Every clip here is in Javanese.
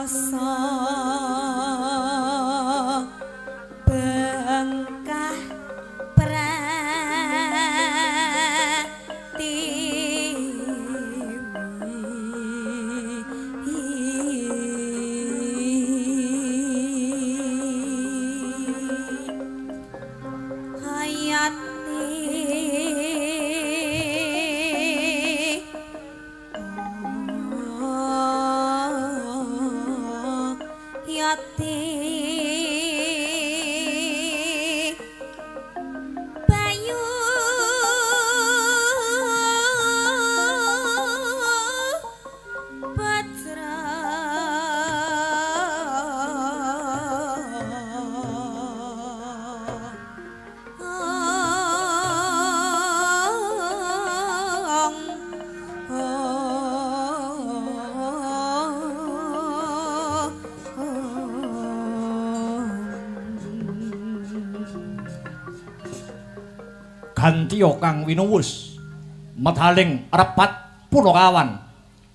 rasa bengkah Gantiya kang winuwus medhaling repat punakawan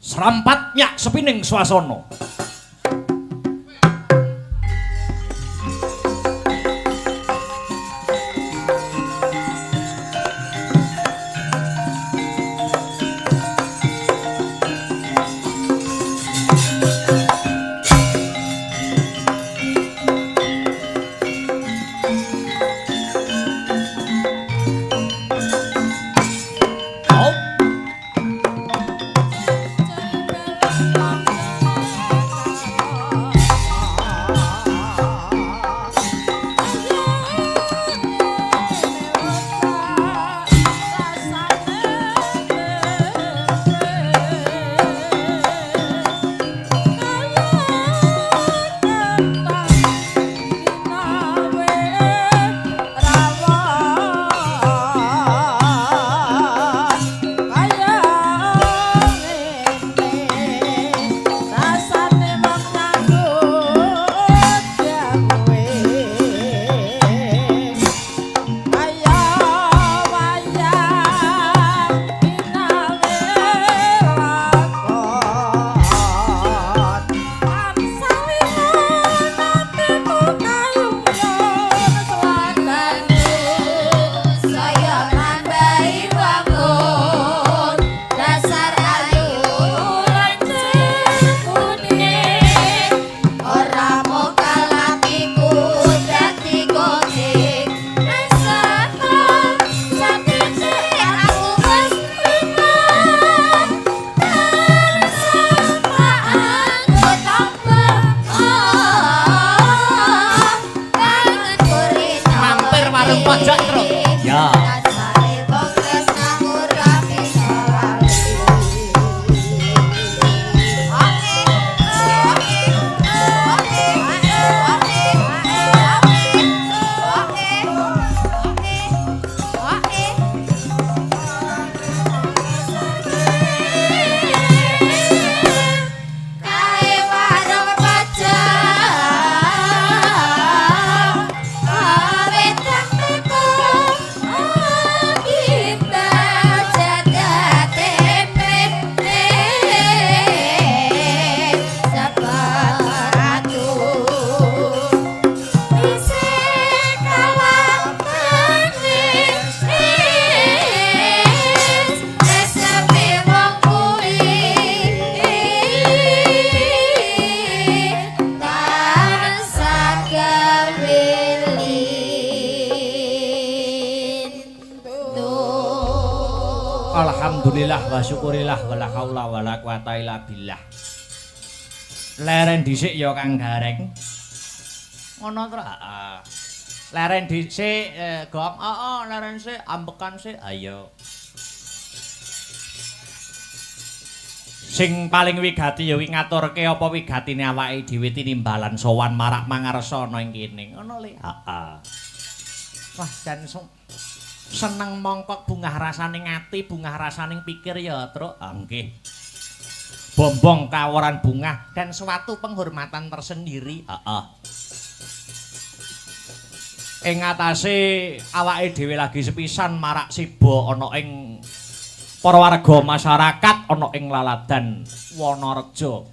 srampat nyak sepining swasana. Alhamdulillah wa syukurillah wala haula wala quwata illa billah. Leren dhisik ya Kang Gareng. Ngono to, heeh. Leren dhisik Gong, heeh, leren sik ambekan sik. Ayo. Sing paling wigati ya wi ngaturke apa wigatine awake dhewe tinimbalan sowan marak mangarsa ana ing kene. Ngono le. Heeh. Wah, jan seneng mongkok bungah rasaning ati, bungah rasaning pikir ya, Truk. Nggih. Bombong kaworan bungah dan suatu penghormatan tersendiri. Heeh. Ing atase awake dhewe lagi sepisan marak siba ana ing para warga masyarakat ana ing laladan Wonorejo.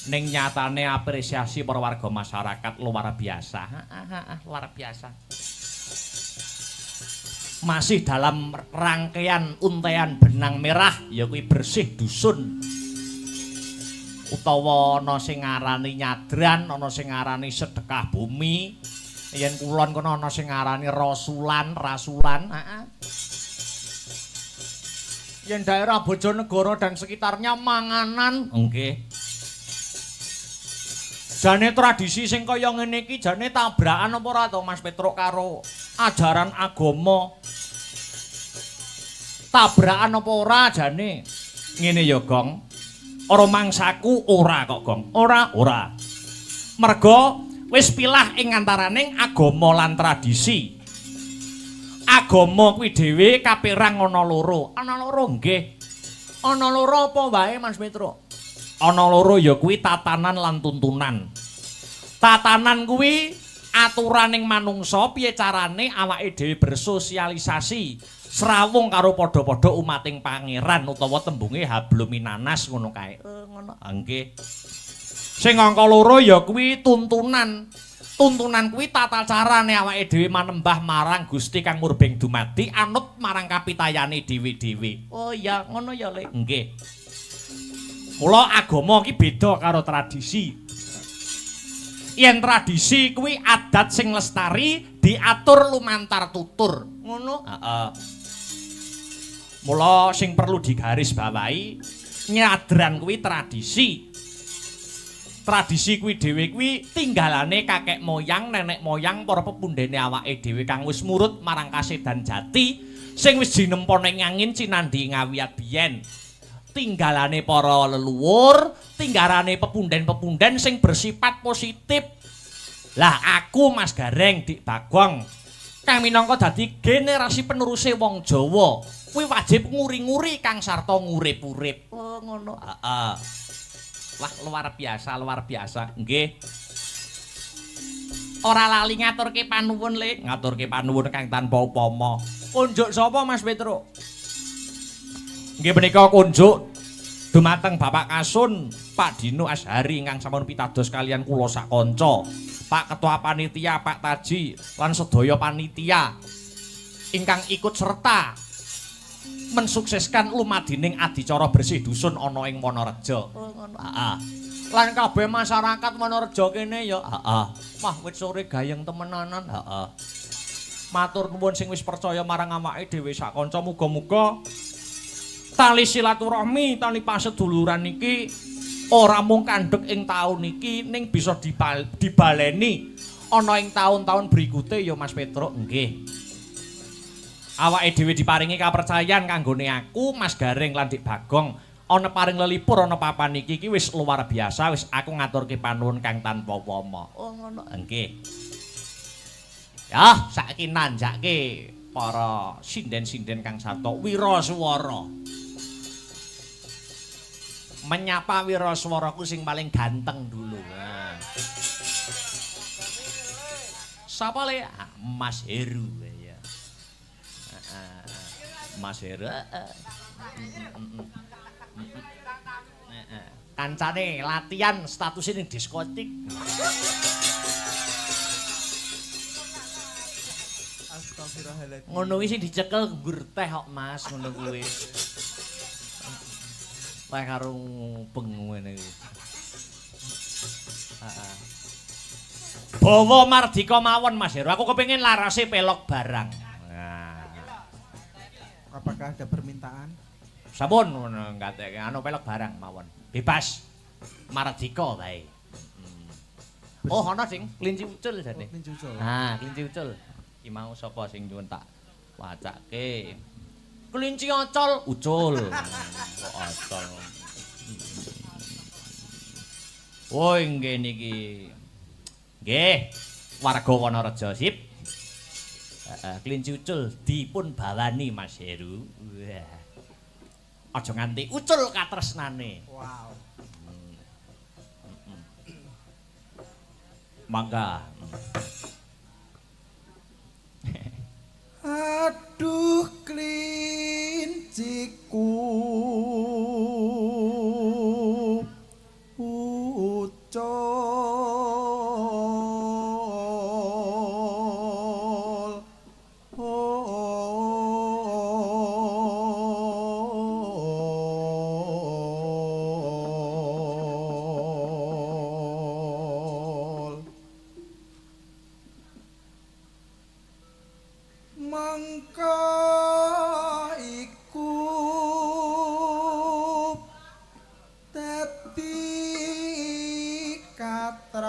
ning nyatane apresiasi para warga masyarakat luar biasa. Luar biasa. Masih dalam rangkaian untean benang merah ya kuwi bersih dusun. Utawa ana sing ngarani nyadran, ana sing ngarani sedekah bumi. Yen kulon kono ana sing ngarani rasulan. Yen daerah Bojonegoro dan sekitarnya manganan, nggih. Jane tradisi sing kaya ngene iki jane tabrakan apa ora to Mas Petruk karo ajaran agama? Tabrakan apa ora jane? Ngene ya, Gong. Ora mangsaku ora kok, Gong. Ora. Merga wis pilah ing antaraning agama lan tradisi. Agama kuwi dhewe kapérang ana loro. Ana loro nggih. Ana loro apa wae Mas Petruk? Ana loro ya kuwi tatanan lan tuntunan. Tatanan kuwi aturaning manungsa piye carane awake dhewe bersosialisasi srawung karo padha-padha umating pangeran utawa tembunge habluminanas ngono kae. Ngono. Nggih. Sing angka loro ya kuwi tuntunan. Tuntunan kuwi tata carane awake dhewe manembah marang Gusti kang murbeng dumadi anut marang kapitayane dhewe-dhewe. Oh iya, ngono ya, Le. Nggih. Mula agama iki beda karo tradisi. Yen tradisi kuwi adat sing lestari diatur lumantar tutur. Ngono? Heeh. Mula sing perlu digarisbawahi nyadran kuwi tradisi. Tradisi kuwi dhewe kuwi tinggalane kakek moyang, nenek moyang para pepundhene awake dhewe kang wis murut marang kasedan jati sing wis jinempa ning angin cinandhi ngawiyat biyen. Tinggalane para leluhur, tinggalane pepundhen-pepundhen sing bersifat positif. Lah aku Mas Gareng Dik Bagong kang minangka dadi generasi peneruse wong Jawa, kuwi wajib nguri-nguri kang sarta ngurip-urip. Oh ngono. Heeh. Wah luar biasa. Nggih. Ora lali ngaturke panuwun, Le. Ngaturke panuwun kang tanpa upama. Kunjuk sapa Mas Petruk? Nggih menika kunjuk dumateng Bapak Kasun Pak Dino Ashari ingkang sampun pitados kalian kula sak kanca, Pak Ketua Panitia Pak Taji lan sedaya panitia ingkang ikut serta mensukseskan lumadining adicara bersih dusun ana ing Wonorejo. Heeh. Lan kabeh masyarakat Wonorejo kene ya. Heeh. Wah wis sore gayeng temenanan. Heeh. Matur nuwun sing wis percaya marang awake dhewe sak kanca muga-muga tali silaturahmi, tali paseduluran iki ora mung kandhek ing taun iki ning bisa dibaleni ana ing taun-taun berikute ya Mas Petruk. Nggih. Awake dhewe diparingi kapercayan kanggone aku Mas Gareng lan Dik Bagong ana paring lelipur ana papan iki wis luar biasa, wis aku ngaturke panuwun kang tanpa upama. Oh ngono. Nggih. Ya, saiki nanjake para sinden-sinden kang sarta wiraswara. Menyapa wiraswaraku sing paling ganteng dulu. Nah. Sapa Le? Mas Heru ya. Mas Heru. Kancane latihan status ning diskotik. Astagfirullahaladzim. Ngono kuwi sing dicekel nggur teh kok Mas, ngono kuwi. Teh karo peng ngene iki. Heeh. Bawa mardika mawon Mas Heru. Aku kepengin larase pelok barang. Nah. Apakah ada permintaan? Sampun ngateke anu pelok barang mawon. Bebas. Mardika wae. Oh, ana sing kelinci ucul jane. Kelinci ucul. Nah, kelinci ucul. Iki mau sapa sing nyuwun tak wacake. Kelinci ocol, ucul. Kok ocol. Woi, nggih niki. Nggih, warga Wonorejo sip. Kelinci ucul dipun bawani Mas Heru. Wah. Aja nganti ucul katresnane. Wow. Mangga. Aduh klinciku mangka iku dadi katras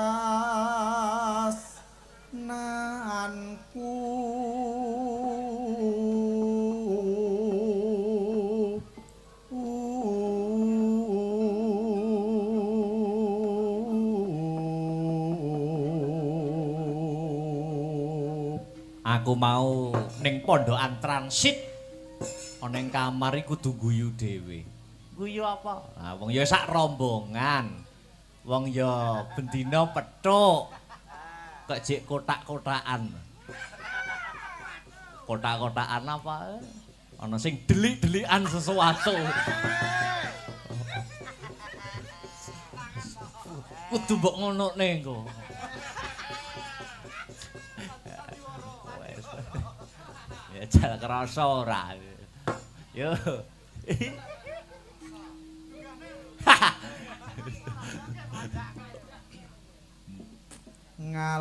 nanku aku mau ning pondokan transit ana ing kamar iku kudu guyu dhewe. Guyu apa? Ah wong ya sak rombongan. Wong ya bendina pethuk. Kok jek kotak-kotakan. Kotak-kotakan apa? Ana sing delik-delikan sesuatu. Kudu mbok ngonokne engko. Ya jal krasa ora. Yo. ngalor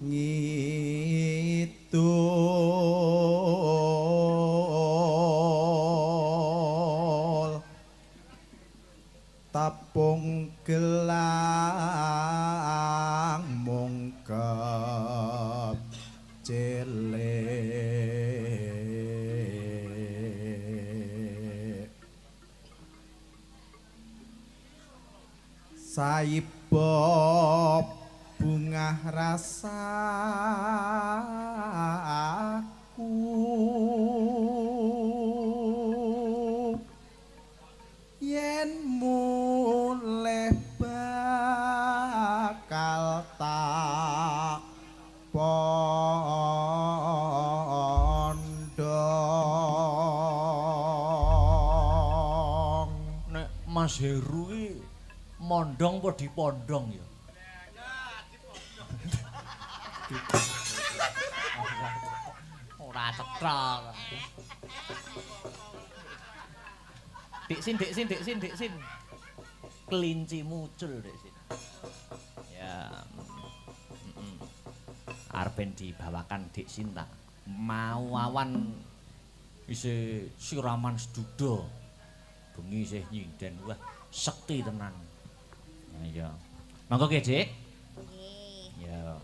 ngidul tapung gelang mungkep cilik saibop bungah rasaku yen mulih bakal tak pondong Nek Mas Heru iki mondong apa dipondong ya? Ora cetha. Dik sin. Kelinci muncul dik sin. Ya. Arep dibawakan dik Sinta. Mau awan isih siraman seduda. Bengi isih nyinden. Wah, sekti tenan. Ya. Monggo ki, Dik. Nggih. Ya.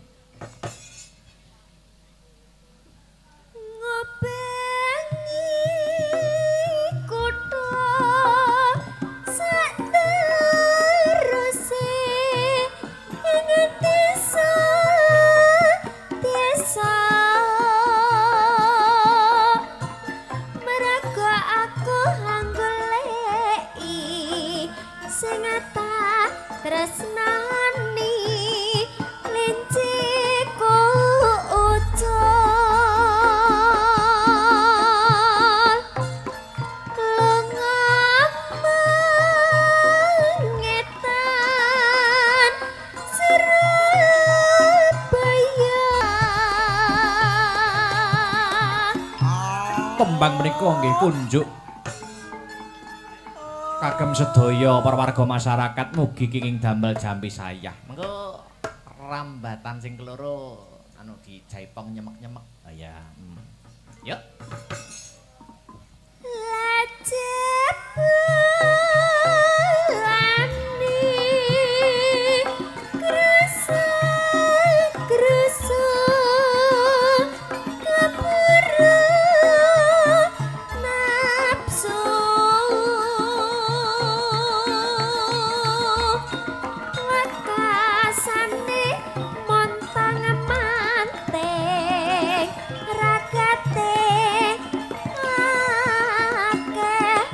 Ngobengi kutha sateruse ing desa mergo aku hanggoleki sing tak tresnani linciku ucul lungaman Surabaya Kembang menika nggih kunjuk kagem sedaya para warga masyarakat mugi kenging damel jampi sayah. Mengko rambatan sing keloro anu dijaipong nyemek-nyemek. Ah ya. Yuk. Lajepani krusu keburu nafsu wakasane montang manting ragate akeh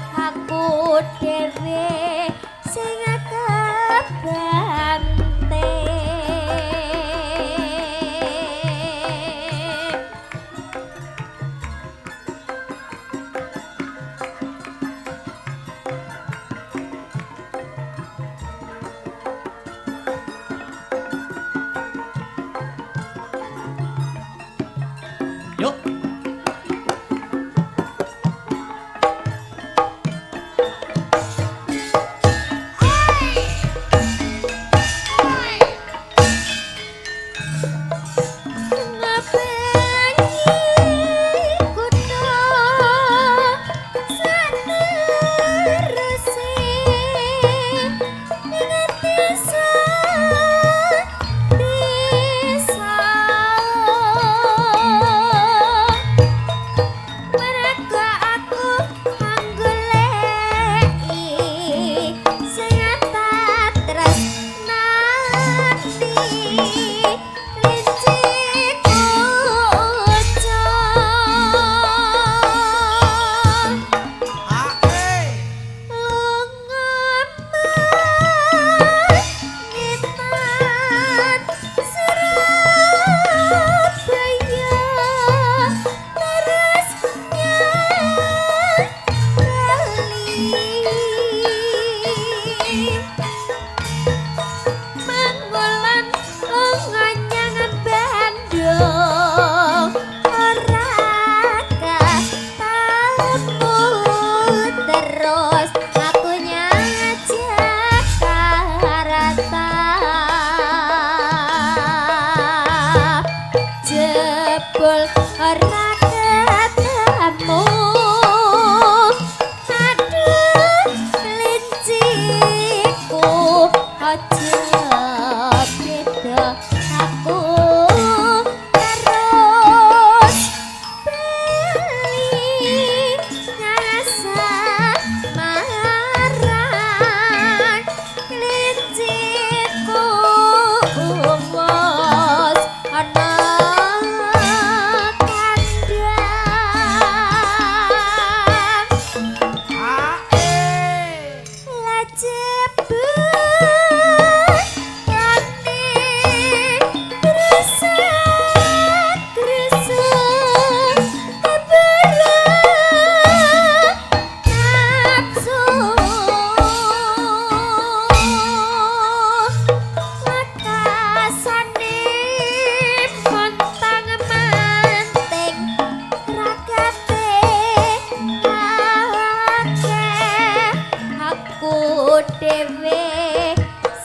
dhewe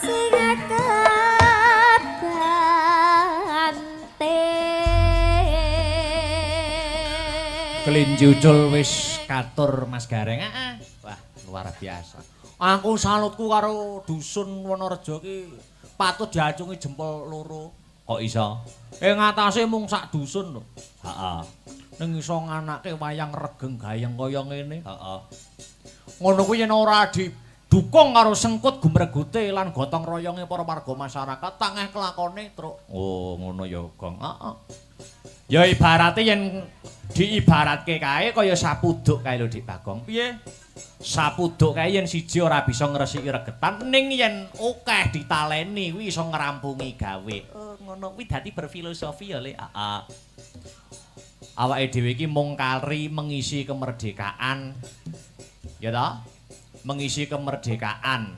sing kabante. Kelinci ucul wis katur Mas Gareng. Wah, luar biasa. Aku salutku karo dusun Wonorejo ki patut diacungi jempol loro. Kok iso? Ngatasé mung sak dusun lho. Heeh. Ning iso nganake wayang regeng gayeng kaya ngene. Heeh. Ngono kuwi yen ora didukung karo sengkut gumregute lan gotong royonge para warga masyarakat tangeh kelakone truk. Oh, ngono ya, Gong. Heeh. Ya ibarate yen diibaratke kae kaya sapuduk kae lho Dik Bagong. Piye? Sapuduk kae yen siji ora bisa ngresiki regetan ning yen akeh ditaleni kuwi iso ngrampungi gawe. Oh, ngono kuwi dadi berfilosofi ya, Le. Heeh. Awake dhewe iki mung kari mengisi kemerdekaan. Ya toh? Mengisi kemerdekaan.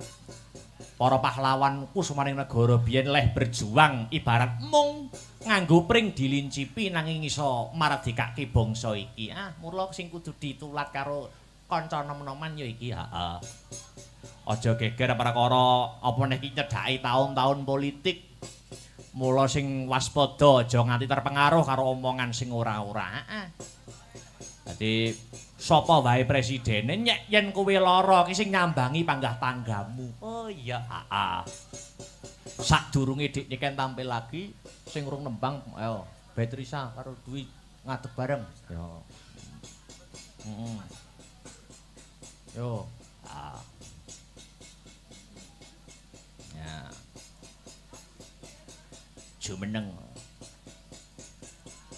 Para pahlawan kusmaning negara biyen leh berjuang ibarat mung nganggo pring dilincipi nanging iso mardekake bangsa iki. Mula sing kudu ditulat karo kanca nom-noman ya iki. Heeh. Aja geger perkara apa nek iki nyedhaki taun-taun politik. Mula sing waspada aja nganti terpengaruh karo omongan sing ora-ora. Dadi sapa wae presidene nyek yen kowe lara ki sing nyambangi panggah tanggamu. Oh iya, Sadurunge Dik Niken tampil lagi sing urung nembang ayo Beatrice karo Dwi ngadeg bareng. Yo. Yo. Ya. Jumeneng.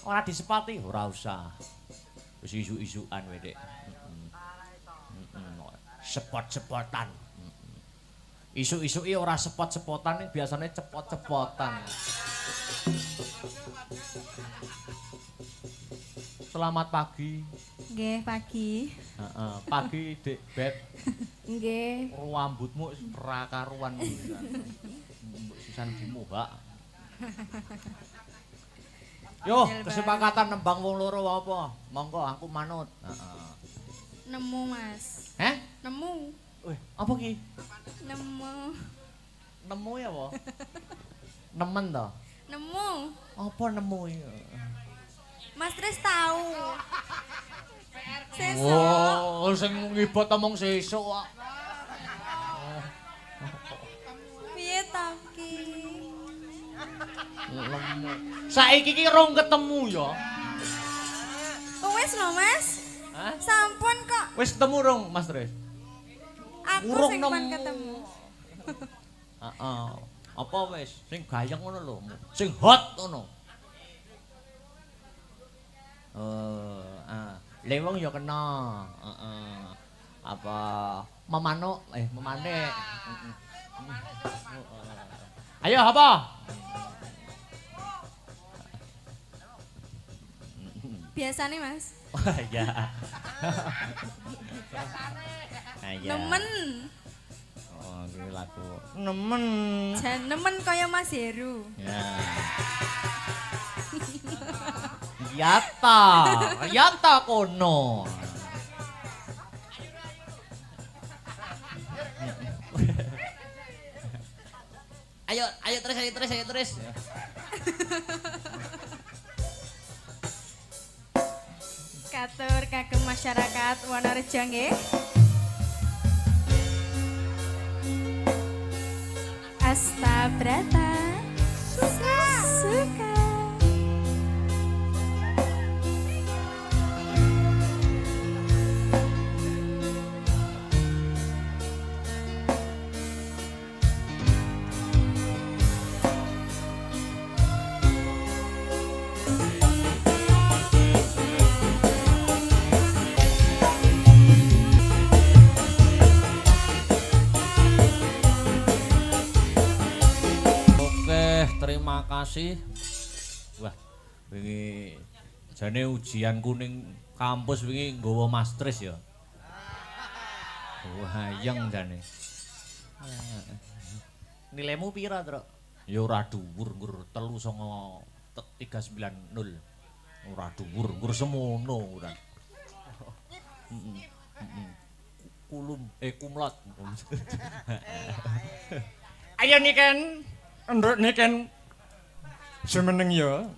Ora disepati, ora usah. Wis isu-isukan wae, Dik. Sepot-sepotan. Isu-isuke ora sepot-sepotan ning biasane cepot-cepotan. Selamat pagi. Nggih, pagi. Heeh, pagi Dik Bet. Nggih. Rambutmu ora karuan pisan. Sisan dimuhak. Yo, kesepakatan nembang wong loro apa? Monggo aku manut. Heeh. Nemu, Mas. Heh? Nemu. Wih, apa ki? Nemu. Nemu ya apa? Nemen to? Nemu. Apa nemu ya? Mas Tris tahu. Sesuk. Oh, sing ngibot omong sesuk kok. Piye ta ki? Nemu. Saiki ki rong ketemu ya. Oh, wis lho, Mas. Hah? Sampun kok. Wis ketemu rong, Mas Tris? Aku Urung sing pan ketemu. Heeh. Apa wis sing gayeng ngono lho, sing hot ngono. Leweng ya kena. Heeh. Apa memanuk memanik. Ayo apa? Biasane, Mas. Oh iya. Nemen. Oh, kuwi lagu. Nemen. Jan nemen kaya Mas Heru. Ya. Yata kono. Ayo terus. Katur kagem masyarakat Wonorejo nggih. Asta Brata suka. Terima kasih. Wah, wingi jane ujian kuning kampus wingi nggawa Mas Tris ya. Hayeng jane. Nilaimu pira, Truk? Ya ora dhuwur, nggur 390. Ora dhuwur, nggur semono ora. kumlot. Ayo niken, nduk niken. Semeneng ya.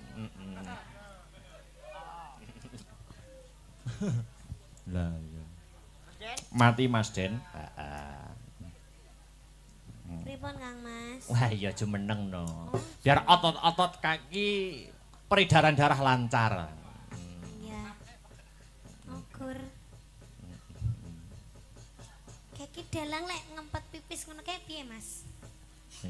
Lah iya. Mati Mas Den. Heeh. Pripun Kang Mas? Wah iya jumeneng no. Biar otot-otot kaki peredaran darah lancar. Ya. Ukur. Kaki dalang lek ngempet pipis ngono kae piye Mas?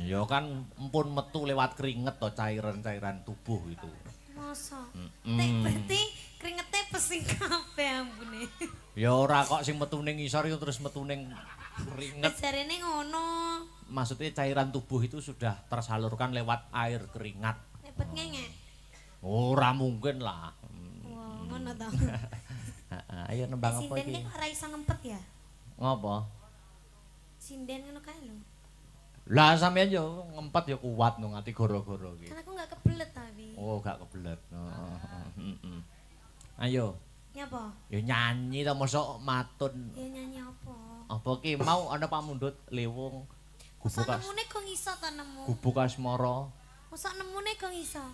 Ya kan empun metu lewat keringet to cairan-cairan tubuh itu. Masa? Nek berarti keringetnya pesing kabeh ambune. Ya ora kok sing metu ning ngisor itu terus metu ning keringet. Jarene ngono. Maksudnya cairan tubuh itu sudah tersalurkan lewat air keringat. Lepet ngengek. Ora mungkin lah. Wah, ngono to. Ayo nembang apa Sinden iki? kok ora iso ngempet ya? Ngopo? Sinden ngono kae lho. Lah sampeyan yo ngempet yo kuat no ngati goro-goro iki. Kan aku enggak kebelet tapi. Oh, gak kebelet. Ayo. Nyapa? Ya nyanyi to mosok matun. Ya nyanyi apa? Apa ki mau ana pamundhut lewung Masa gubuk nemune kok iso ta nemu? gubuk asmara. Masa nemune kok iso?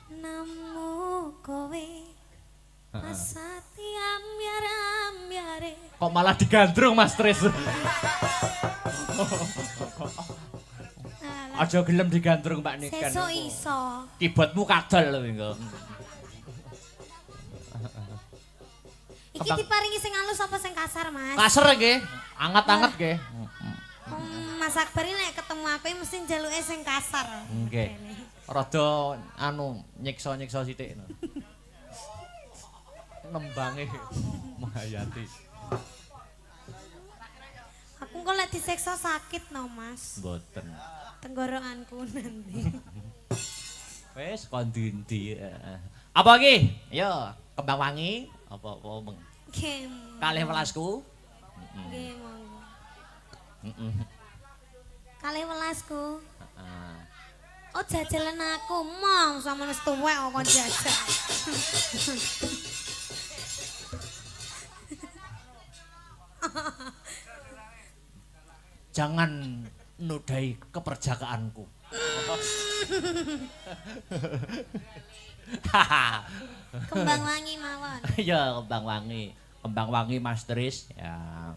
Nemu kowe asati ambyar-ambyare. Kok malah digandrung Mas Tris. Alah, Aja gelem digandrung Mbak Niken. sesuk iso. Kibotmu kadal lho engko. Iki diparingi sing halus apa sing kasar, Mas? Kasar nggih, anget-anget nggih. Mas Akbar ini nek ketemu aku mesti njaluke sing kasar. Nggih. Rada nyiksa-nyiksa sithik. Nembange Mahayati. Aku kok lek diseksa sakit no, Mas. Mboten. Tenggorokanku nanti. Wis kon ndi. Apa iki? Yo, kembang wangi apa meng. Nggih. Kalih welasku. Nggih, monggo. Heeh. Kalih welasku. Heeh. Oh, jajalan aku, Mong, sama wis tuwek kok kon jajal. Jangan nodai keperjakaanku. Kembang wangi mawon. Ya kembang wangi. Kembang wangi Mas Tris. Ya.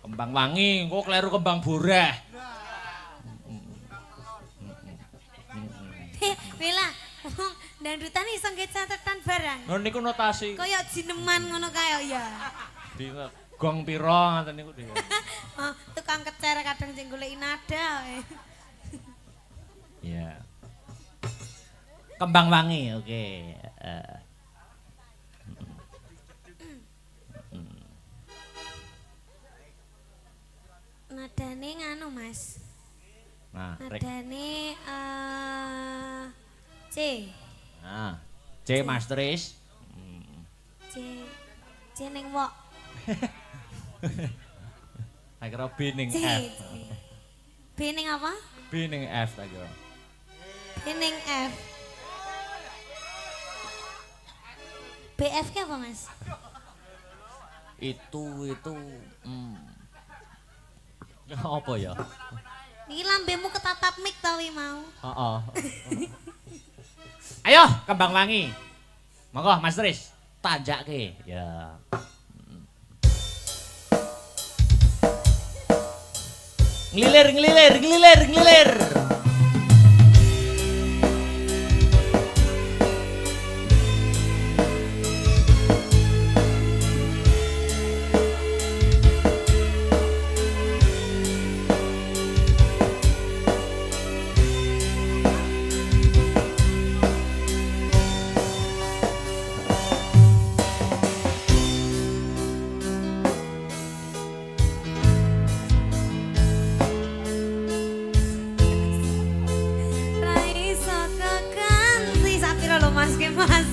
Kembang wangi, kok kleru kembang boreh. Bella, dandutan iso nggih catetan barang. Lho niku notasi. Kaya jineman ngono kae ya. Di gong pira ngoten niku dhewe. Oh, tukang kecer kadang sing goleki nada. Ya. Kembang wangi, oke. Nadane nganu, Mas. Nah, rek. Nadane C. Nah, C Mas Tris. C ning wok. Tak kira B ning C. F. B ning apa? B ning F tak kira. B ning F. BF ke apa, Mas? Itu apa ya? Iki lambemu ketatap mik ta wi mau. Heeh. Ayo kembang wangi. Monggo Mas Tris, tanjake. Ya. Ngelilir. Ra iso keganti sapira lho Mas ke Mas.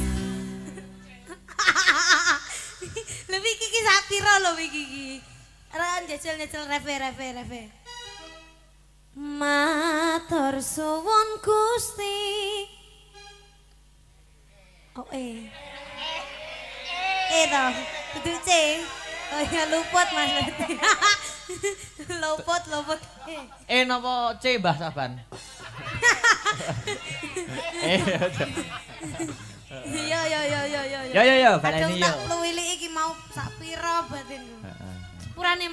Lebih kiki sapira lho iki iki. Ra njajal reve. Matur suwun Gusti. Oh to. Kudu C. Oh iya luput Mas berarti. Luput. Napa C Mbah Saban? Iya. Ya, Kadang baleni yo. tak luwili iki mau sak pira batinku.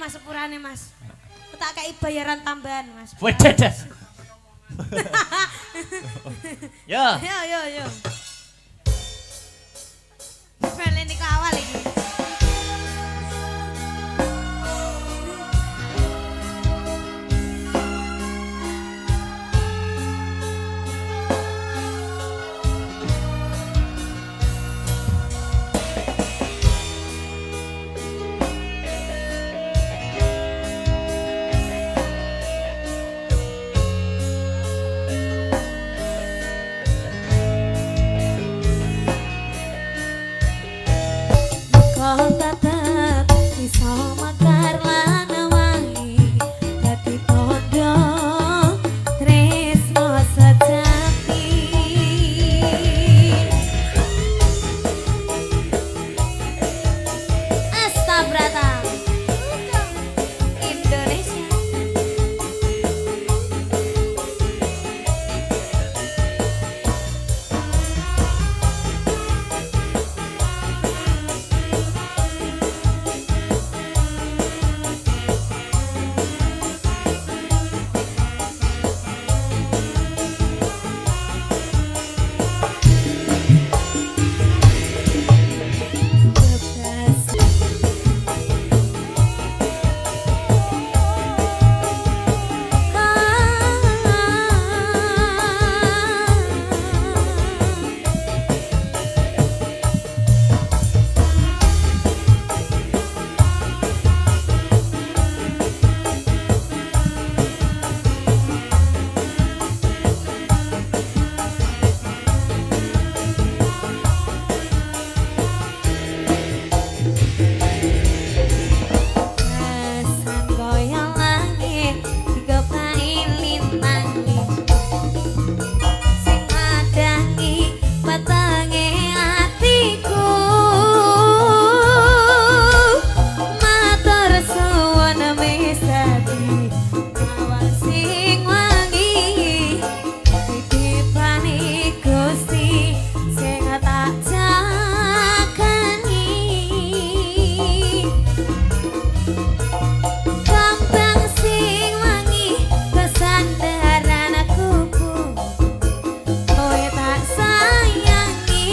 Sepurane Mas. Tak kei bayaran tambahan Mas. Wededes. Ya. Yo. Baleni ke awal iki. Kau tetap bisa makar lan wangi dadi tondo tresno sejati Astabrata Indonesia Rasan goyang langit digepai lintangi sing madangi wetenge atiku matur suwun wis dadi awak sing wangi titipane Gusti sing tak jagani Kambang sing wangi kesandaran kuku kowe tak sayangi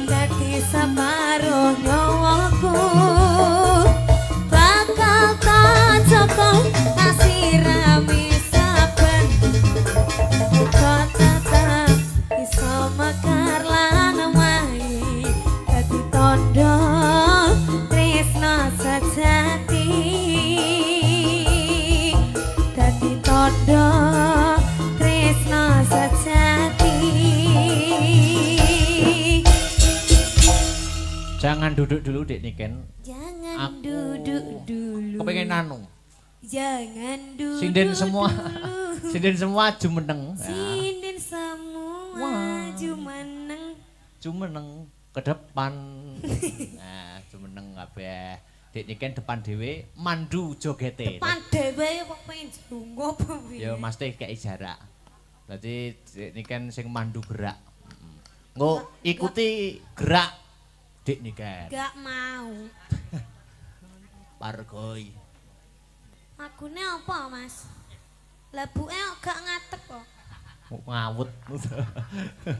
dadi separuh nyawaku bakal tak joko kasih rami saben kau tetap iso mekar lan wangi dadi tondo tresno sejati dadi tondo tresno sejati Jangan duduk dulu Dek Niken. jangan Aku duduk dulu Kepengen nanu. jangan duduk Sinden semua. dulu. Sinden semua jumeneng. Ya. Sinden semua Wah. jumeneng Jumeneng ke depan. Nah, jumeneng kabeh. Dek Niken depan dhewe mandu jogete. depan dhewe kok pengen junggo apa piye Ya mesti kei jarak. Dadi Dek Niken sing mandu gerak. Nggo ikuti gerak Dek Niken. gak mau Pargoi. lagune apa Mas labuke kok gak ngatek kok Ngawut.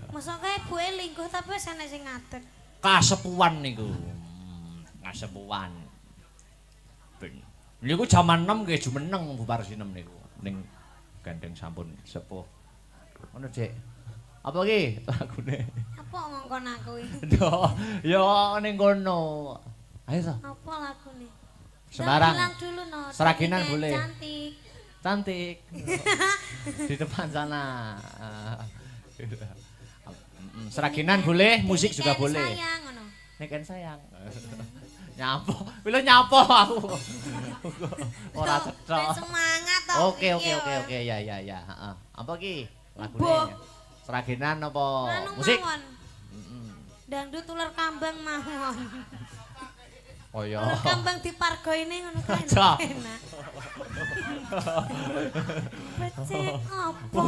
masa kae buke lingkuh tapi wis ana sing ngatek Kasepuan niku. Kasepuan. Ben. Niku jaman 6 nggih jumeneng bubar sinem niku. Ning gandeng sampun sepuh. Ngono, Dik. Apa iki lagune? apa ngongkon aku iki Yo, yo ning kono. Ayo to. apa lagune Semarang. bilang dulu no Seraginan Tadi boleh. cantik Cantik. Di depan sana. Seraginan boleh, musik juga Nikahin boleh. sayang ngono Niken sayang. Nyapo, pilo nyapo aku. Ora Ben cetha. semangat to Oke, ya. Heeh. Apa ki lagune? Seraginan apa Anu musik? mawon. Dangdut ular kambang mawon. Oh iya. Ono kambang dipargoine ngono kae. Aja. Enak. Becik apa?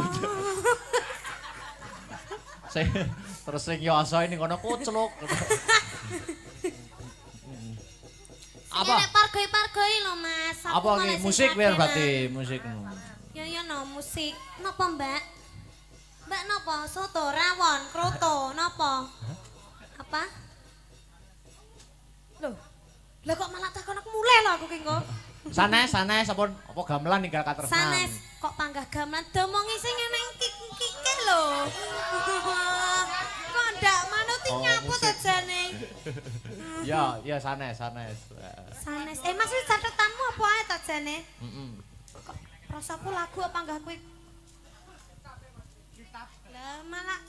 Terus sing yoso ini ngono kucluk. Apa? Nek pargoi-pargoi lho Mas. Apa iki musik biar berarti musik. Ya no musik. Napa Mbak? Mbak napa? Soto, rawon, kroto, napa? Apa? Loh. Lah kok malah takon aku mulai lho aku ki kok. Sanes sampun apa gamelan ninggal katresnan. Sanes kok panggah gamelan domongi sing eneng kik-kike lho. Kok ndak manuti nyapu to jane. Ya sanes. Sanes. Mas wis catetanmu apa ae to jane? Kok rasaku lagu apa panggah kuwi? Lah malah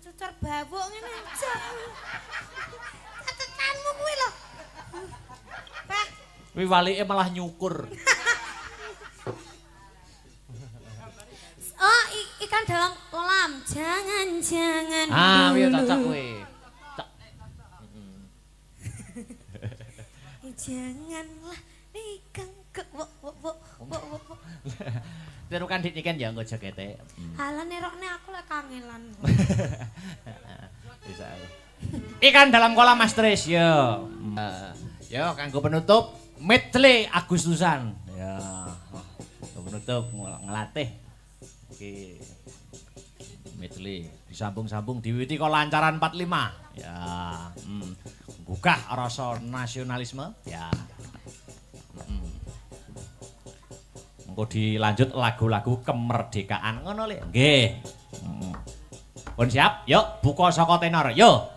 cucur bawuk ngene aja. Catetanmu kuwi lho. Pak, Kuwi walike malah nyukur. oh ikan dalam kolam. Jangan Ah, piye dulu. cocok kuwi. Janganlah ikan ke wo. Tirukan dik niken ya engko jakete. Halah nerokne aku lek kangelan. Bisa. Ikan dalam kolam Mas Tris, yo. Yo kanggo penutup medley Agustusan. Ya. Penutup ngelatih. Iki medley disambung-sambung diwiwiti kok lancaran 45. Ya. Gugah rasa nasionalisme. Ya. Engko dilanjut lagu-lagu kemerdekaan ngono lho. Nggih. Pun siap? Yuk buka saka tenor. Yo.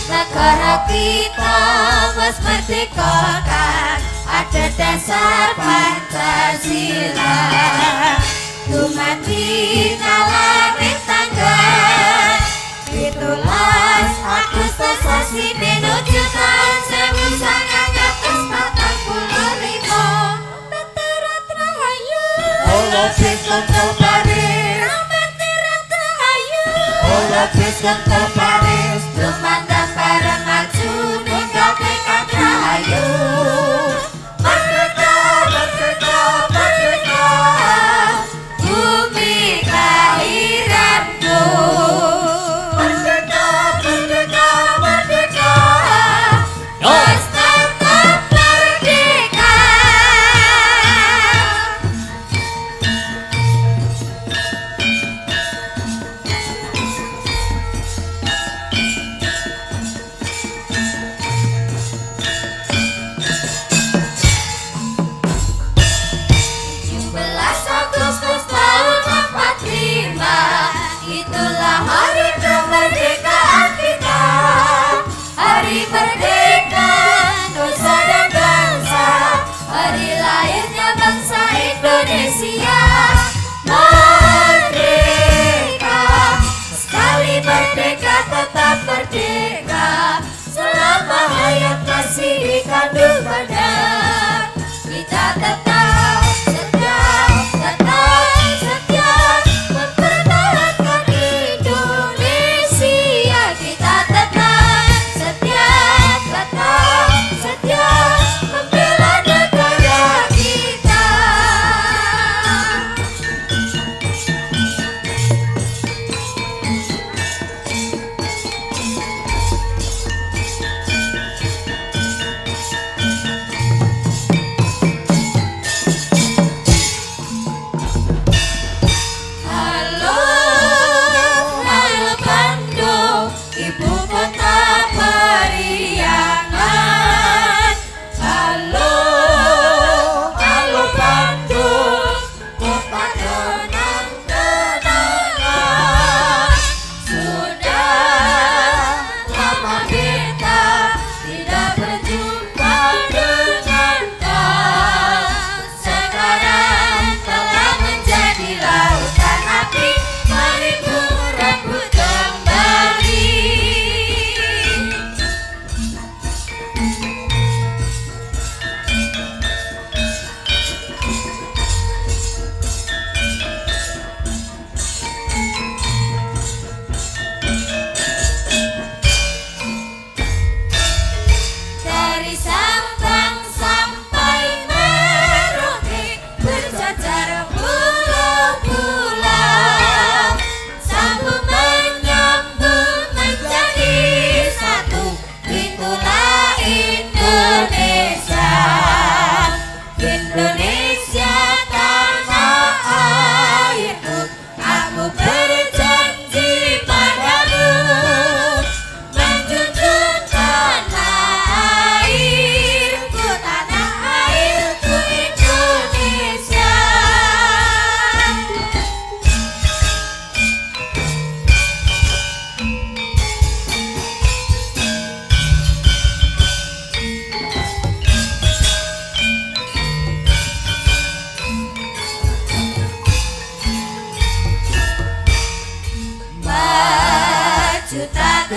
Negara kita wis merdeka kan ada dasar Pancasila dumadi kalawit tanggal 17 Agustus sasi menuju tahun 1945 Veteran Rahayu Allah Biskonto Paris Veteran Rahayu Allah Biskonto Paris Dumandang bareng maju ninggal tekad rahayu Merdeka, merdeka, merdeka Bumi kelahiranku Merdeka, merdeka, merdeka Wes tetap merdeka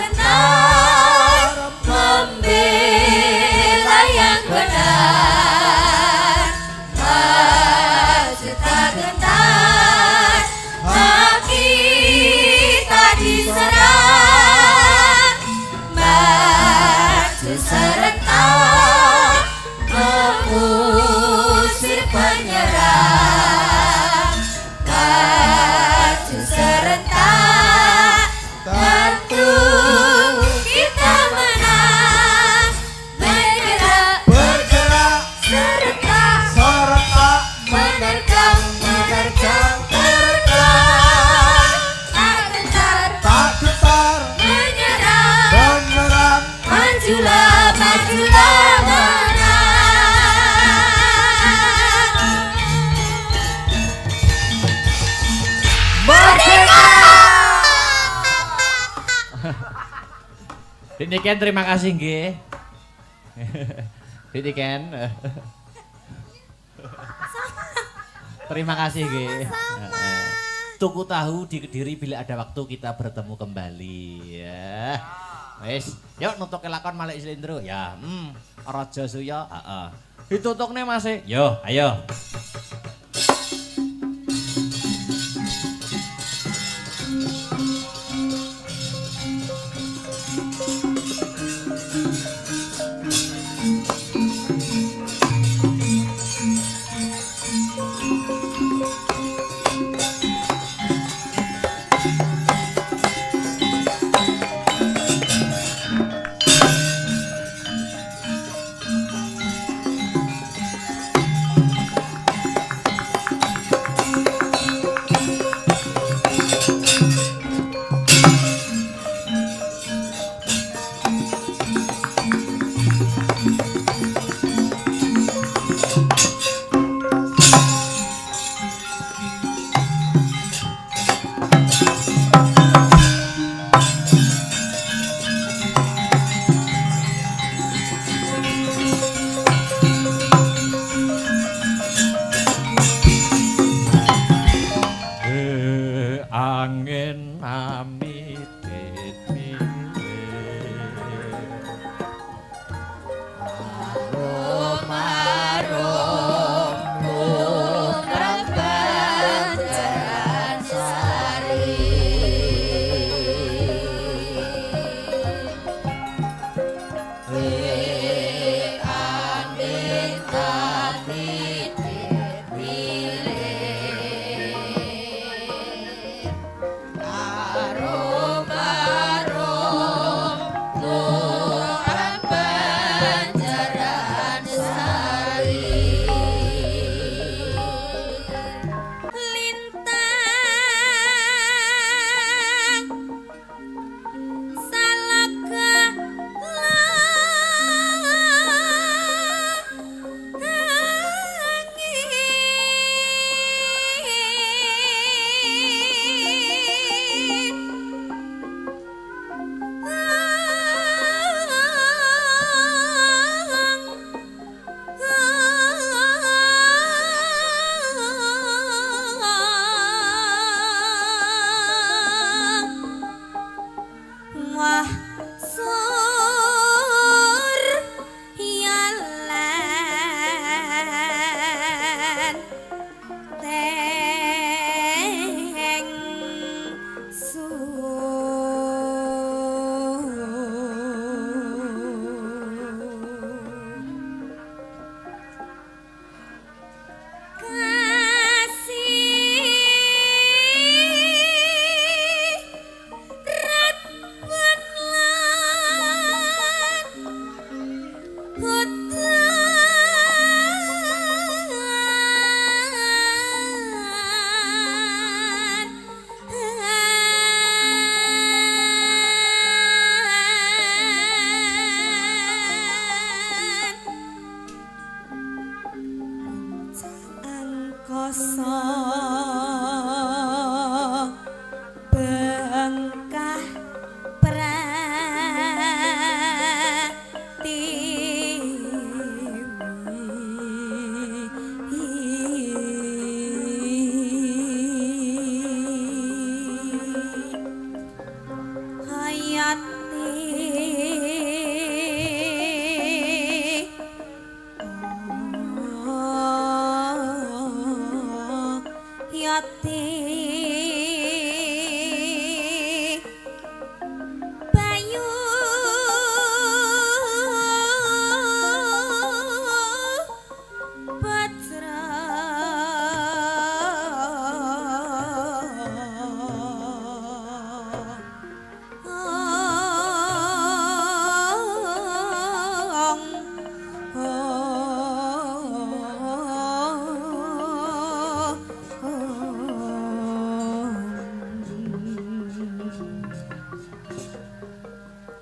gentar membela yang benar. Maju tak gentar, hati tak diserang. Maju serentak, mengusir penyerang. Maju serentak, tentu kita menang. Bergerak serentak, menerjang terbang. Tak gentar, menyerang. Majulah menang. Diniken terima kasih nggih. Diniken. Terima kasih nggih. Tuku tahu di Kediri bila ada waktu kita bertemu kembali ya. Wis, yuk nutuk kelakon Malik Slendro ya. Raja Suya, heeh. Ditutukne Mas. Yo, ayo. Angin amitit milih Arum-arum lumrah Banjaran Sari. Angin amitit milih arum-arum lumrah Banjaran Sari. Lintang salaga wah sur yalan teng su kasih rat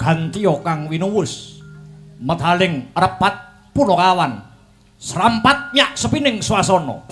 Gantiya kang winuwus medhaling repat Punakawan srampat nyak sepining swasana.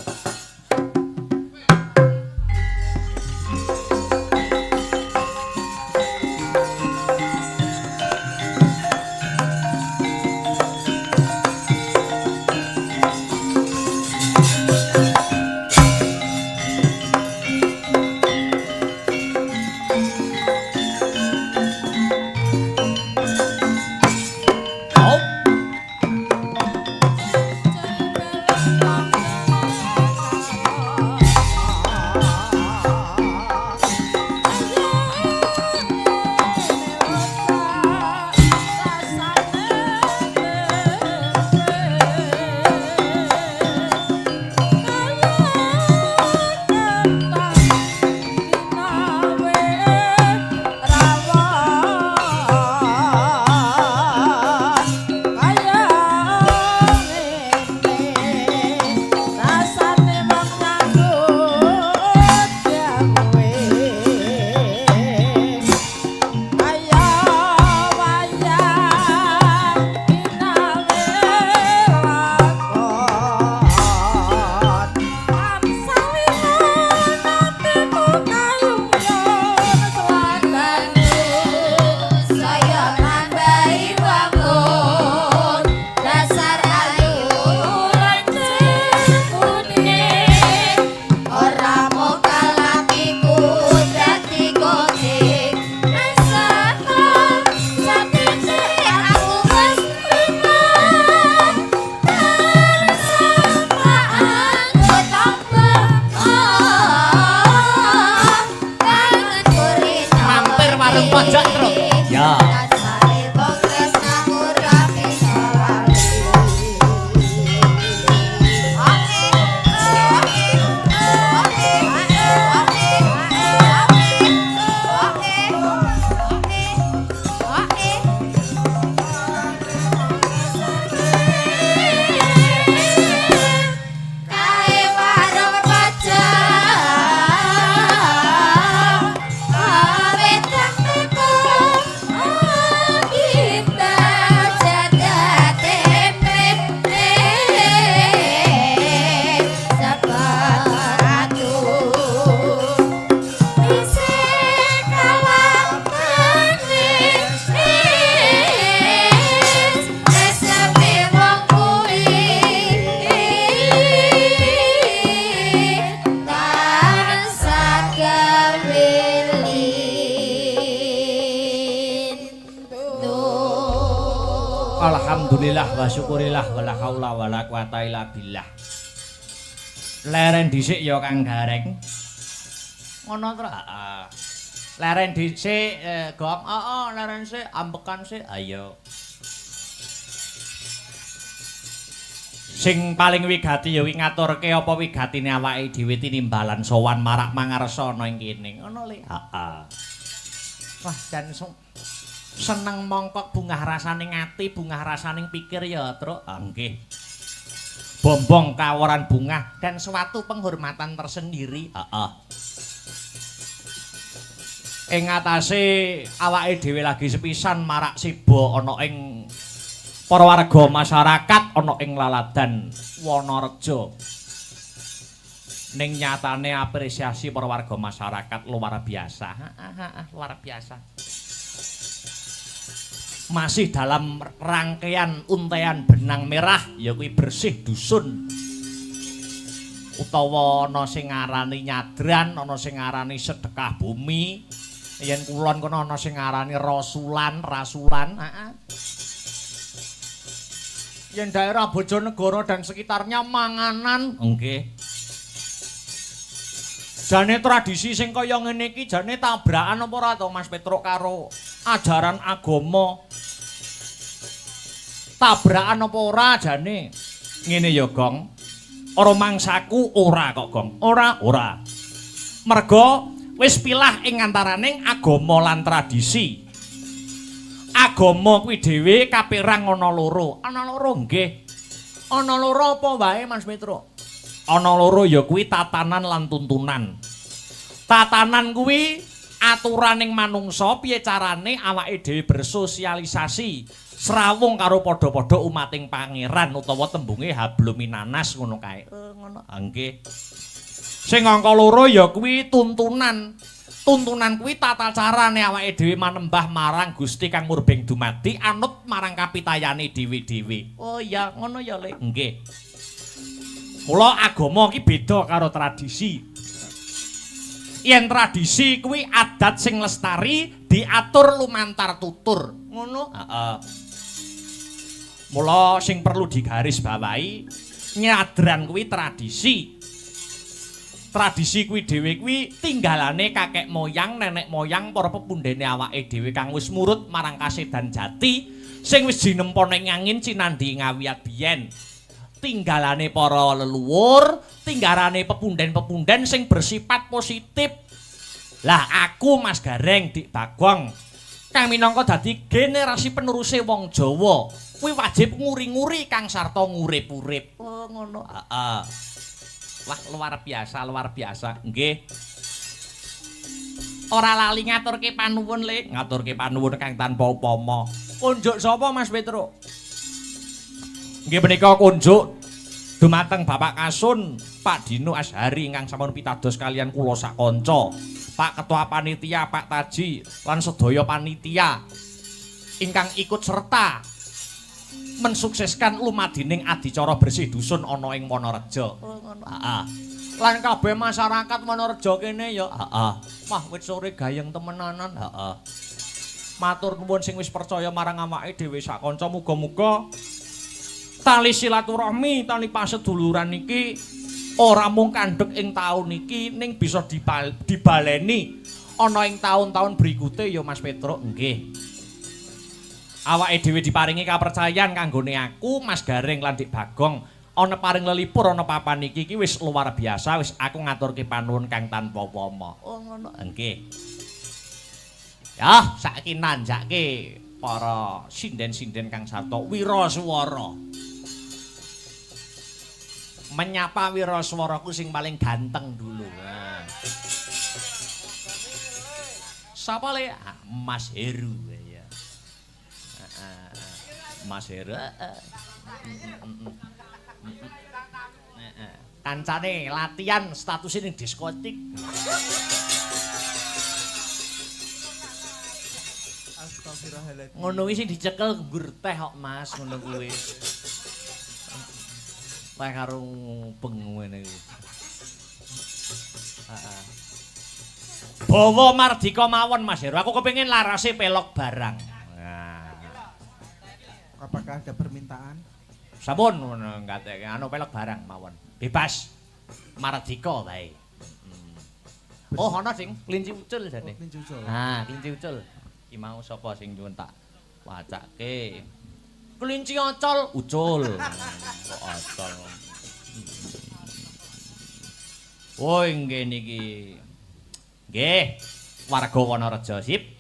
Alhamdulillah wa syukurillah wala haula wala quwata illa billah. Leren dhisik ya Kang Gareng. Ngono to. Leren dhisik Gong. Leren sik ambekan sik. Ayo. Sing paling wigati ya wi ngaturke apa wigatine awake dhewe tinimbalan sowan marak mangarsa ana ing kene. Ngono le. Wah, jan seneng mongkok bungah rasaning ati, bungah rasaning pikir ya, Truk. Nggih. Bombong kaworan bungah dan suatu penghormatan tersendiri. Ing atase awake dhewe lagi sepisan marak siba ana ing para warga masyarakat ana ing laladan Wonorejo. Ning nyatane apresiasi para warga masyarakat luar biasa. Luar biasa. Masih dalam rangkaian untean benang merah ya kuwi bersih dusun. Utawa ana sing ngarani nyadran, ana sing ngarani sedekah bumi. Yen kulon kono ana sing ngarani rasulan. Yen daerah Bojonegoro dan sekitarnya manganan. Nggih. Jane tradisi sing kaya ngene iki jane tabrakan apa ora to Mas Petruk karo ajaran agama. Tabrakan apa ora jane? Ngene ya, Gong. Ora mangsaku ora kok, Gong. Ora. Merga wis pilah ing antaraning agama lan tradisi. Agama kuwi dhewe kapérang ana loro. Ana loro nggih. Ana loro apa wae Mas Petruk? Ana loro ya kuwi tatanan lan tuntunan. Tatanan kuwi Aturaning manungsa piye carane awake dhewe bersosialisasi srawung karo padha-padha umating pangeran utawa tembunge habluminanas ngono kae. Ngono. Nggih. Sing angka loro ya kuwi tuntunan. Tuntunan kuwi tata carane awake dhewe manembah marang Gusti kang murbeng dumadi anut marang kapitayane dhewe-dhewe. Oh iya, ngono ya, Le. Nggih. Mula agama iki beda karo tradisi. Yen tradisi kuwi adat sing lestari diatur lumantar tutur. Ngono? Heeh. Mula sing perlu digarisbawahi nyadran kuwi tradisi. Tradisi kuwi dhewe kuwi tinggalane kakek moyang, nenek moyang, para pepundhene awake dhewe kang wis murut marang kasedan jati sing wis jinempa ning angin cinandhi ngawiyat biyen. Tinggalane para leluhur, tinggalane pepundhen-pepundhen sing bersifat positif. Lah aku Mas Gareng Dik Bagong kang minangka dadi generasi peneruse wong Jawa, kuwi wajib nguri-nguri kang sarta ngurip-urip. Oh ngono. Heeh. Wah, luar biasa. Nggih. Ora lali ngaturke panuwun, Le. Ngaturke panuwun kang tanpa upama. Kunjuk sapa, Mas Petruk? Nggih menika kunjuk dumateng Bapak Kasun, Pak Dino Ashari ingkang sampun pitados kalian kula sak kanca. Pak Ketua Panitia, Pak Taji lan sedaya panitia ingkang ikut serta mensukseskan lumadining adicara bersih dusun ana ing Wonorejo. Heeh. Lan kabeh masyarakat Wonorejo kene ya. Heeh. Wah, wit sore gayeng temenanan. Heeh. Matur nuwun sing wis percaya marang awake dhewe sak kanca muga-muga tali silaturahmi, tali paseduluran iki ora mung kandhek ing taun iki ning bisa dibaleni ana ing taun-taun berikute ya Mas Petruk. Nggih. Awake dhewe diparingi kapercayan kanggone aku Mas Gareng lan Dik Bagong ana paring lelipur ana papan iki wis luar biasa, wis aku ngaturke panuwun kang tanpa upama. Oh ngono. Nggih. Ya, saiki nanjake para sinden-sinden kang sarta wiraswara. Menyapa wiraswaraku sing paling ganteng dulu. Nah. Sapa Le? Mas Heru ya. Mas Heru. Kancane latihan statusnya ning diskotik. Astagfirullahaladzim. Ngono kuwi sing dicekel nggur teh kok Mas, ngono kuwi. Teh karo peng ngene iki. Heeh. Bawa mardika mawon Mas Heru. Aku kepengin larase pelok barang. Apakah ada permintaan? Sampun ngateke anu pelok barang mawon. Bebas. Mardika wae. Oh, ana sing kelinci ucul jane. Oh, kelinci ucul. Nah, kelinci ucul. Iki mau sapa sing nyuwun tak wacake. Kelinci ocol, ucul. Kok ocol. Oh, nggih niki. Nggih, warga Wonorejo sip.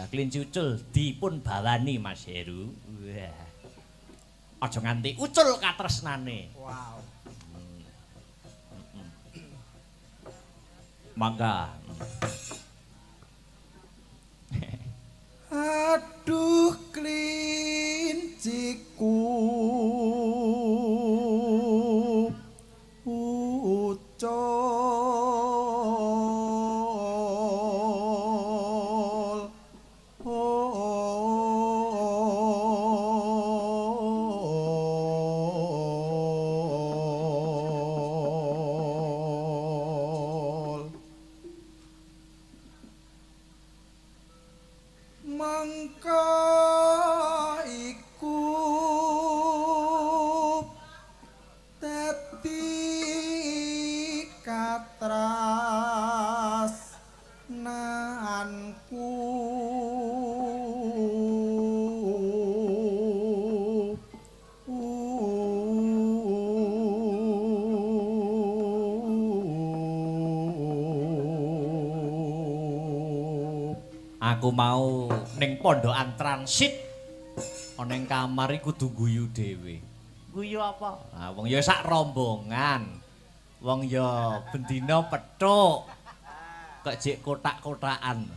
Kelinci ucul dipun bawani Mas Heru. Wah. Aja nganti ucul katresnane. Wow. Mangga. Aduh klinciku ucul. Mangka iku dadi katrasnanku Aku mau ning pondokan transit ana ing kamar iki kudu guyu dhewe. Guyu apa? Ah wong ya sak rombongan. Wong ya bendina pethuk. Kok jek kotak-kotakan.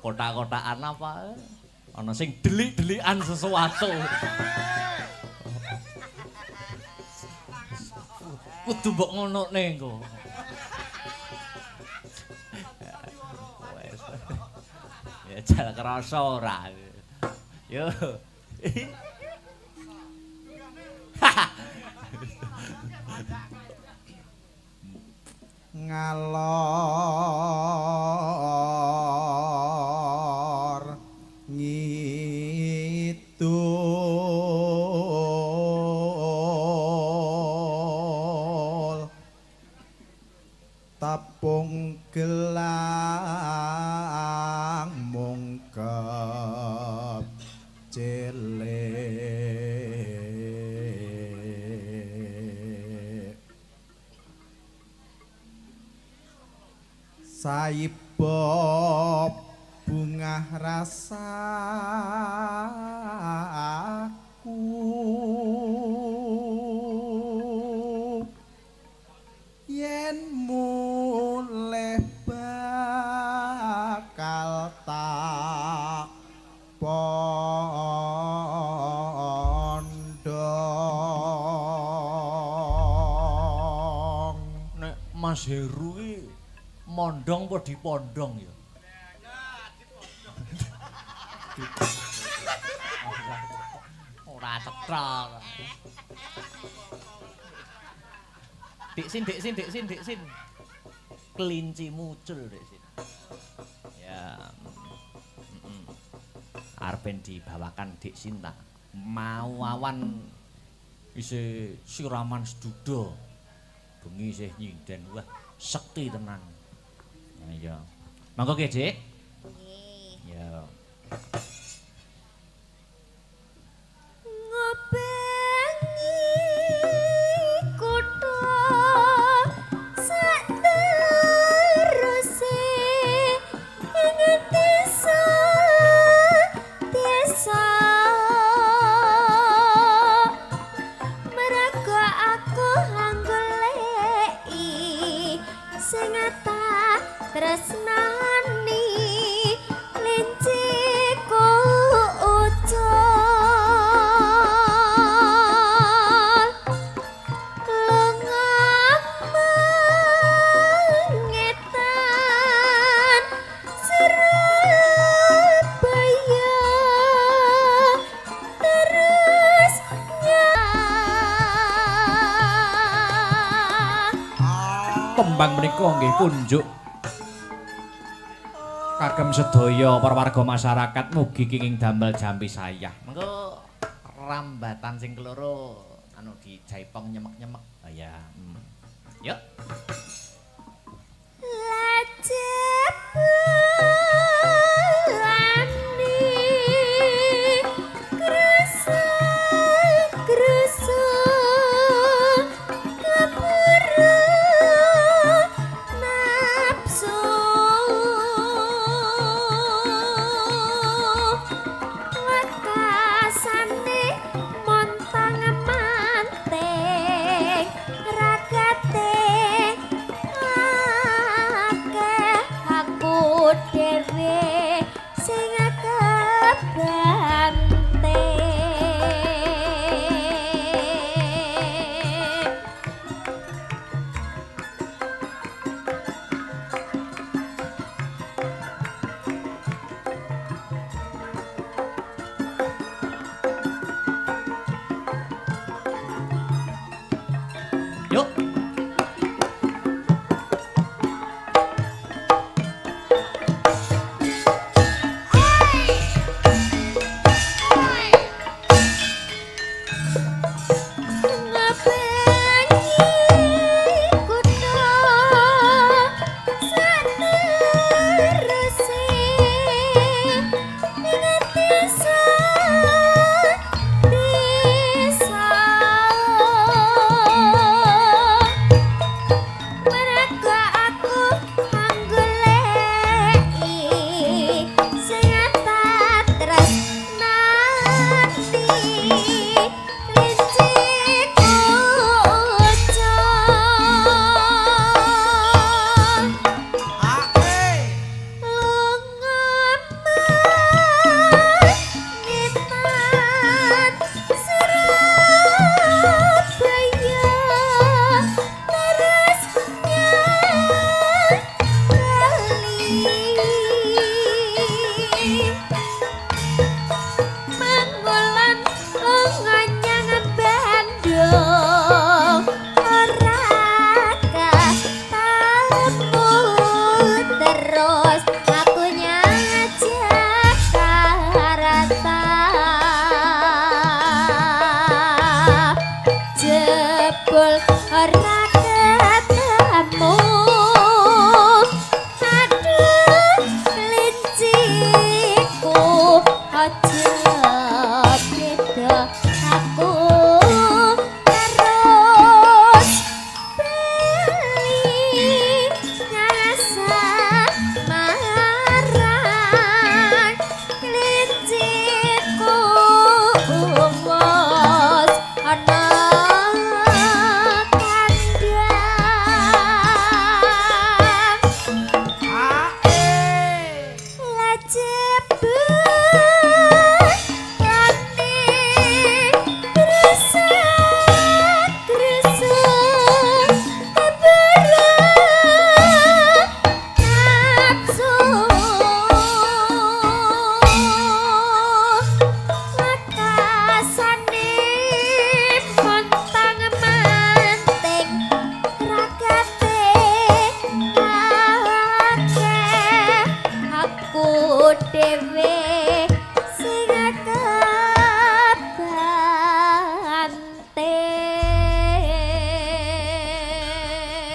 Kotak-kotakan apa? Ana sing delik-delikan sesuatu. Kudu mbok ngonokne engko. Ya jal krasa ora. Yo. Ngalor ngidul tapung gelang mungkep cilik saibop bungah rasaku yen mulih bakal tak pondong. Nek Mas Heru iki mondong apa dipondong ya? Ora cetha. Dik sin. Kelinci muncul Dik sin. Ya. Arep dibawakan Dik Sinta. Mau awan isih siraman seduda. Bengi isih nyinden. Wah, sekti tenan. Nah, iya. Monggo ge, Dik. Nggih. Ya. Ngobengi kutha sateruse ing desa merga aku anggoleki sing tak tresnani linciku ucul lunga mengetan Surabaya terus Tembang menika nggih kunjuk kagem sedaya para warga masyarakat mugi kenging damel jampi sayah. Mengko rambatan sing keloro anu dijaipong nyemek-nyemek. Oh ya. Yuk. Lajep lani krusu keburu nafsu wakasane montang manting ragate akeh aku dhewe sing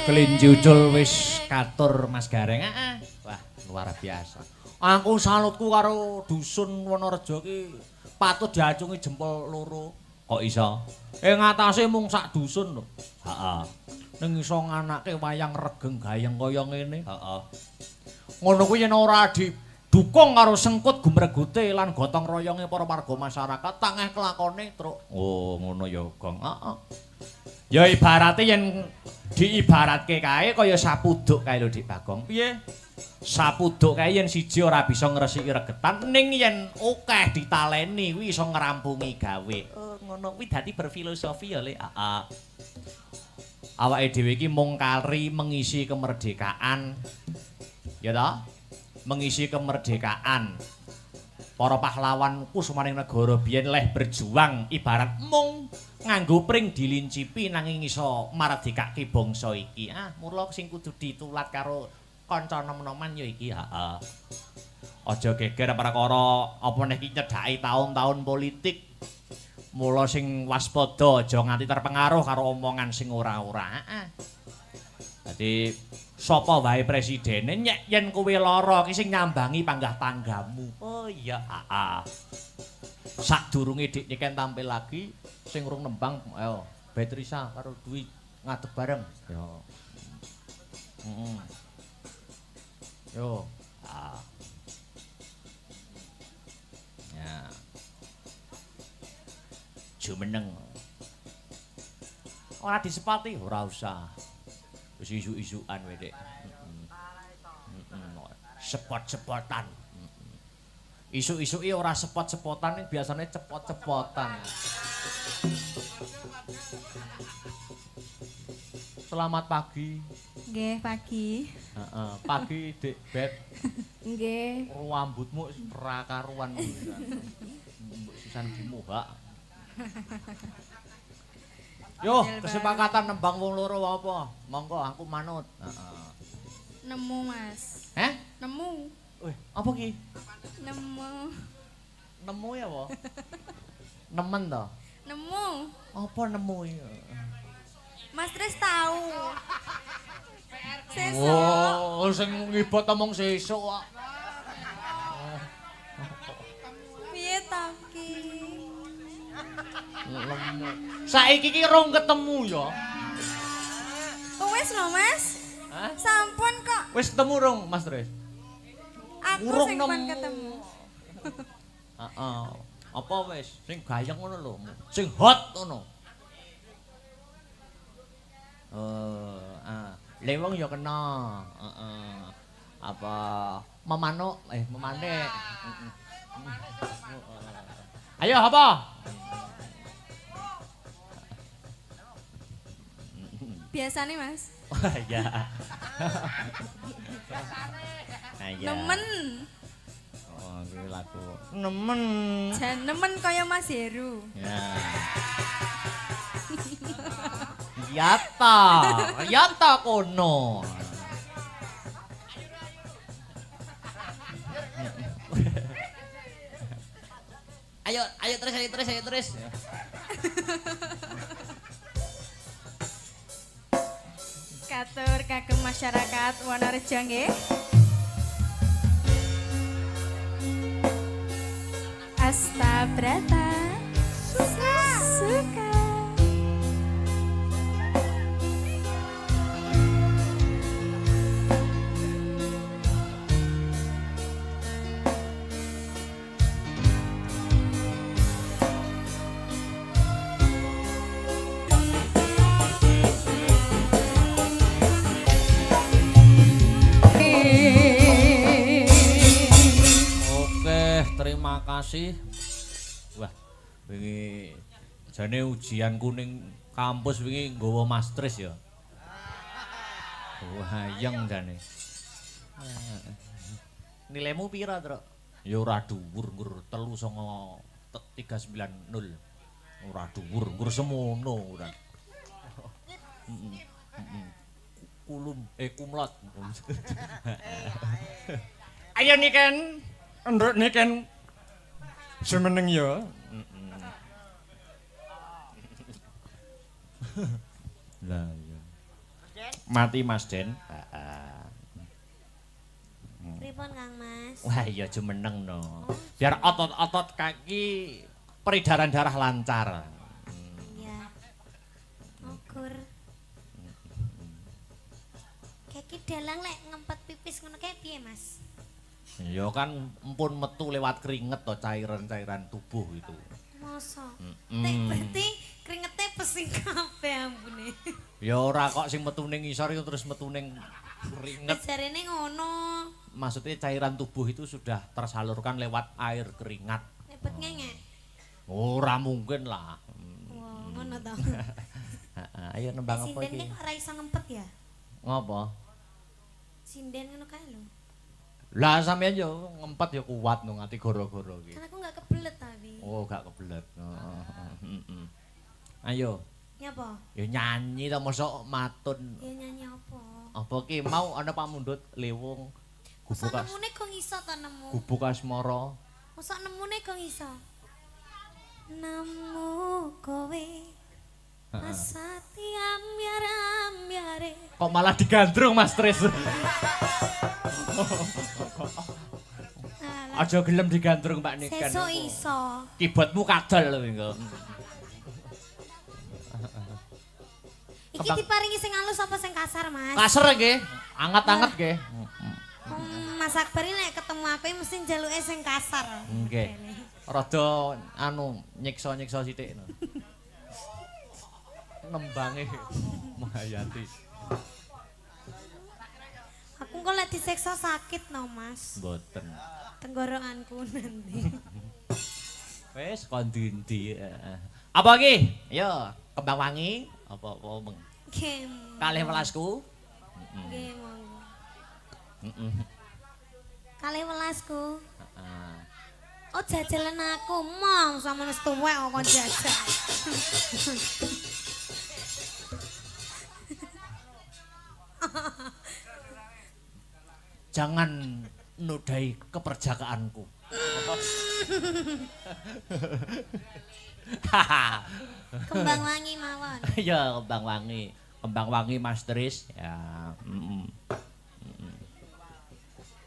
Kelinci ucul wis katur Mas Gareng. Wah, luar biasa. Aku salutku karo dusun Wonorejo ki patut diacungi jempol loro. Kok iso? Ngatasé mung sak dusun lho. Heeh. Ning iso nganake wayang regeng gayeng kaya ngene. Heeh. Ngono kuwi yen ora didukung karo sengkut gumregute lan gotong royonge para warga masyarakat tangeh kelakone truk. Oh, ngono ya, Gong. Heeh. Ya ibarate yen diibaratke kae kaya sapuduk kae lho Dik Bagong. Piye? Sapuduk kae yen siji ora bisa ngresiki regetan ning yen akeh ditaleni kuwi iso ngrampungi gawe. Oh, ngono kuwi dadi berfilosofi ya, Le. Heeh. Awake dhewe iki mung kari mengisi kemerdekaan. Ya toh? Mengisi kemerdekaan. Para pahlawan kusumaning negara biyen leh berjuang ibarat mung nganggo pring dilincipi nanging iso mardekake bangsa iki. Mula sing kudu ditulat karo kanca nom-noman ya iki. Heeh. Aja geger perkara apa nek iki nyedhaki taun-taun politik. Mula sing waspada aja nganti terpengaruh karo omongan sing ora-ora. Dadi sapa wae presidene nyek yen kowe lara ki sing nyambangi panggah tanggamu. Oh iya, Sadurunge Dik Niken tampil lagi sing urung nembang ayo Beatrice karo Dwi ngadeg bareng. Yo. Yo. Ya. Jumeneng. Ora disepati, ora usah. Wis isu-isukan wae, Dik. Sepot-sepotan. Isu-isuke ora sepot-sepotan, biasane cepot-cepotan. Selamat pagi. Nggih, pagi. Heeh, pagi Dik Bet. Nggih. Rambutmu ora karuan mbok sisan dimuhak. Yo, kesepakatan nembang wong loro apa? Monggo aku manut. Heeh. Nemu, Mas. Nemu. Wih, apa ki? Nemu. Nemu ya apa? Nemen to? Nemu. Apa nemu ya? Mas Tris tahu. Sesuk. Oh, sing ngibot omong sesuk kok. Piye ta ki? Saiki ki rong ketemu ya. Oh, wis lho, Mas. Hah? Sampun kok. Wis ketemu rong, Mas Tris? Aku Urung sing nemu. pan ketemu. Heeh. Apa wis sing gayeng ngono lho, sing hot ngono. Lewong ya kena. Heeh. Apa memanuk memanik. Ayo apa? Biasane, Mas. Wah, ya. Nemen. Oh, kuwi lagu. Nemen. Jan nemen kaya Mas Heru. Ya. Yata kono. Ayo terus. Katur kagem masyarakat Wonorejo nggih. Asta Brata suka. Terima kasih. Wah, wingi jane ujian kuning kampus wingi nggawa Mas Tris ya. Hayeng jane. Nilaimu pira, Truk? Ya ora dhuwur, nggur 390. Ora dhuwur, nggur semono ora. Kumlot. Ayo Niken. Nduk Niken. Semeneng ya. Lah ya. Mati Mas Den. Heeh. Pripun Kang Mas? Wah iya jumeneng no. Biar otot-otot kaki peredaran darah lancar. Iya. Ukur. Kaki dalang lek ngempet pipis ngono kae piye Mas? Ya kan empun metu lewat keringet to cairan-cairan tubuh itu. Masa? Nek berarti keringetnya pesing kabeh ambune. Ya ora kok sing metu ning ngisor itu terus metu ning keringet. Jarene ngono. Maksudnya cairan tubuh itu sudah tersalurkan lewat air keringat. Lepet ngengek. Ora mungkin lah. Wah, ngono to. Ayo nembang apa Sinden iki? ki ora iso ngempet ya? Ngopo? Sinden ngono kae lho. Lah sampeyan yo ngempet yo kuat no ngati goro-goro iki. Kan aku enggak kebelet tapi. Oh, gak kebelet. Heeh. Ayo, Nyapa? yo nyanyi ta mosok matun. Ya nyanyi apa? Apa ki mau ana pamundhut lewung Masa gubuk nemune kok iso ta nemu? gubuk asmara. Masa nemune kok iso? Nemu kowe asati ambyar-ambyare. Kok malah digandrung Mas Tris? Alah, Aja gelem digandrung Mbak Niken. sesuk iso. Kibotmu kadal lho engko. Iki diparingi sing halus apa sing kasar, Mas? Kasar nggih, anget-anget nggih. Mas Akbar ini nek ketemu aku mesti njaluke sing kasar. Nggih. Rada anu nyiksa-nyiksa sithik no. Nembange Mahayati. Aku kok lek disiksa sakit no, Mas. Mboten. Tenggorokanku nanti. Wes kon ndi. Apa iki? Yo, kembang wangi apa meng. Game. Kalih welasku. Nggih, monggo. Heeh. Kalih welasku. Heeh. Oh jajalan aku, mong sama wis tuwek kok jajal. Jangan nodai keperjakaanku. Kembang wangi mawon. Ya kembang wangi. Kembang wangi Mas Tris. Ya.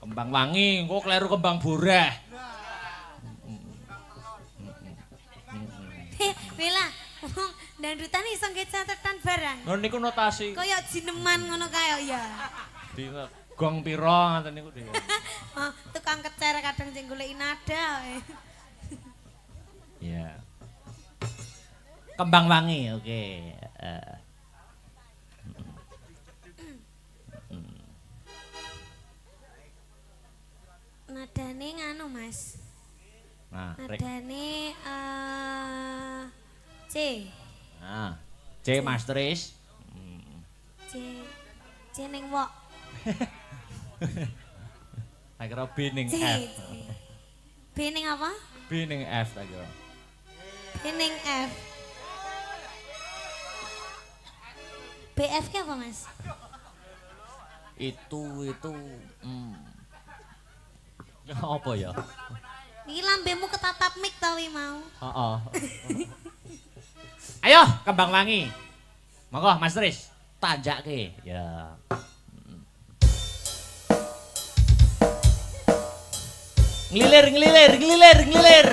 Kembang wangi, engko kleru kembang boreh. Bella, dandutan iso nggih catetan barang. Lho niku notasi. Kaya jineman ngono kae ya. Di gong pira ngoten niku dhewe. Oh, tukang kecer kadang sing goleki nada. Iya. Kembang wangi, oke. Nadane nganu, Mas. Nah, rek. Nadane C. Nah, C Mas Tris. C. C ning wok. Tak kira B ning C. F. B ning apa? B ning F tak kira. B ning F. BF ki apa, Mas? Itu apa ya? Iki lambemu ketatap mik ta wi mau. Heeh. Ayo kembang wangi. Monggo Mas Tris, tanjake. Ya. Ngelilir, ngelilir, ngelilir, ngelilir.